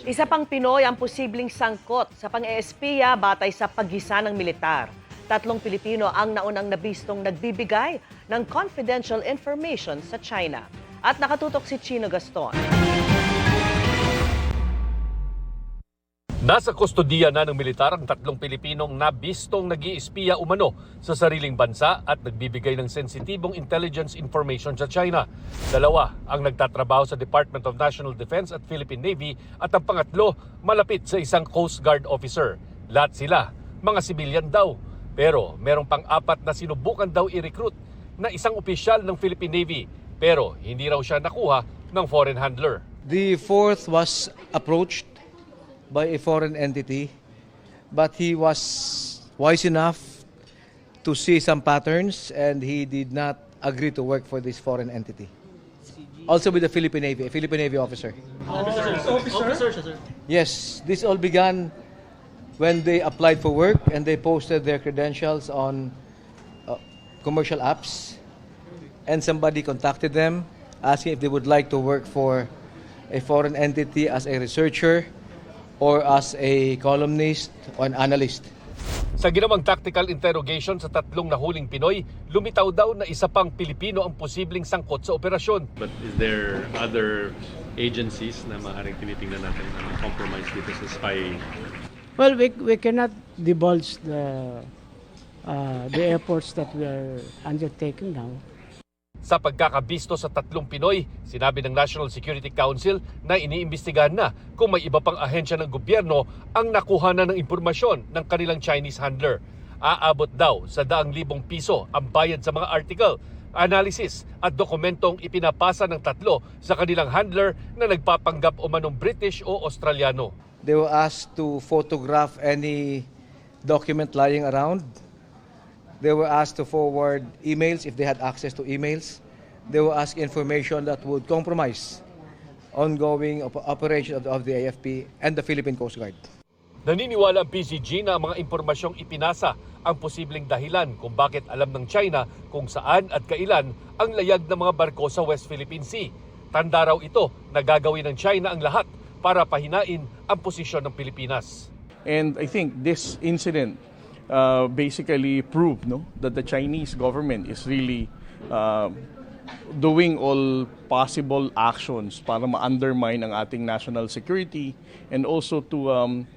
Isa pang Pinoy ang posibleng sangkot sa pang-eespiya batay sa paggisa ng militar. 3 Pilipino ang naunang nabistong nagbibigay ng confidential information sa China. At nakatutok si Chino Gaston. Nasa kustodiya na ng militar ang 3 Pilipinong nabistong nag-iispiya umano sa sariling bansa at nagbibigay ng sensitibong intelligence information sa China. 2 ang nagtatrabaho sa Department of National Defense at Philippine Navy at ang pangatlo malapit sa isang Coast Guard officer. Lahat sila mga sibilyan daw. Pero merong pang-4 na sinubukan daw i-recruit na isang opisyal ng Philippine Navy pero hindi raw siya nakuha ng foreign handler. The 4th was approached by a foreign entity, but he was wise enough to see some patterns and he did not agree to work for this foreign entity. Also with the Philippine Navy, a Philippine Navy officer. Officer? Yes, this all began when they applied for work and they posted their credentials on commercial apps, and somebody contacted them asking if they would like to work for a foreign entity as a researcher or as a columnist or an analyst. Sa ginawang tactical interrogation sa 3 nahuling Pinoy, lumitaw daw na isa pang Pilipino ang posibleng sangkot sa operasyon. But is there other agencies na maaaring tinitingnan natin na compromise dito sa spy? Well, we cannot divulge the efforts that we are undertaking now. Sa pagkakabisto sa 3 Pinoy, sinabi ng National Security Council na iniimbestigahan na kung may iba pang ahensya ng gobyerno ang nakuha na ng impormasyon ng kanilang Chinese handler. Aabot daw sa 100,000 piso ang bayad sa mga article, analysis at dokumentong ipinapasa ng 3 sa kanilang handler na nagpapanggap o manong British o Australiano. They were asked to photograph any document lying around. They were asked to forward emails if they had access to emails. They were asked information that would compromise ongoing operation of the AFP and the Philippine Coast Guard. Naniniwala ang PCG na ang mga impormasyong ipinasa ang posibleng dahilan kung bakit alam ng China kung saan at kailan ang layag ng mga barko sa West Philippine Sea. Tanda raw ito na gagawin ng China ang lahat para pahinain ang posisyon ng Pilipinas. And I think this incident basically proved that the Chinese government is really doing all possible actions para ma-undermine ang ating national security and also to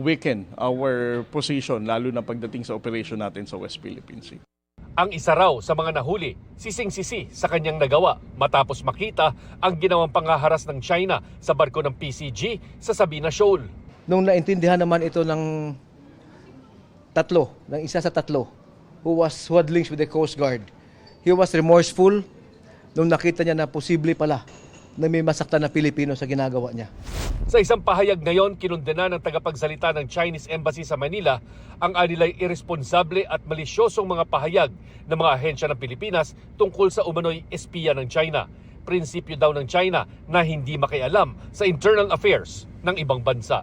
weaken our position lalo na pagdating sa operation natin sa West Philippine Sea. Ang isa raw sa mga nahuli, sising-sisi sa kanyang nagawa matapos makita ang ginawang panghaharas ng China sa barko ng PCG sa Sabina Shoal. Nung naintindihan naman ito ng isa sa 3 who had links with the Coast Guard, he was remorseful nung nakita niya na posible pala na may masaktan na Pilipino sa ginagawa niya. Sa isang pahayag ngayon, kinundena ng tagapagsalita ng Chinese Embassy sa Manila ang anilay irresponsable at malisyosong mga pahayag ng mga ahensya ng Pilipinas tungkol sa umano'y espiya ng China. Prinsipyo daw ng China na hindi makialam sa internal affairs ng ibang bansa.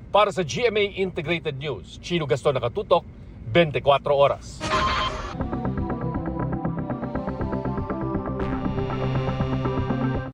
Para sa GMA Integrated News, Chino Gaston, nakatutok, 24 oras.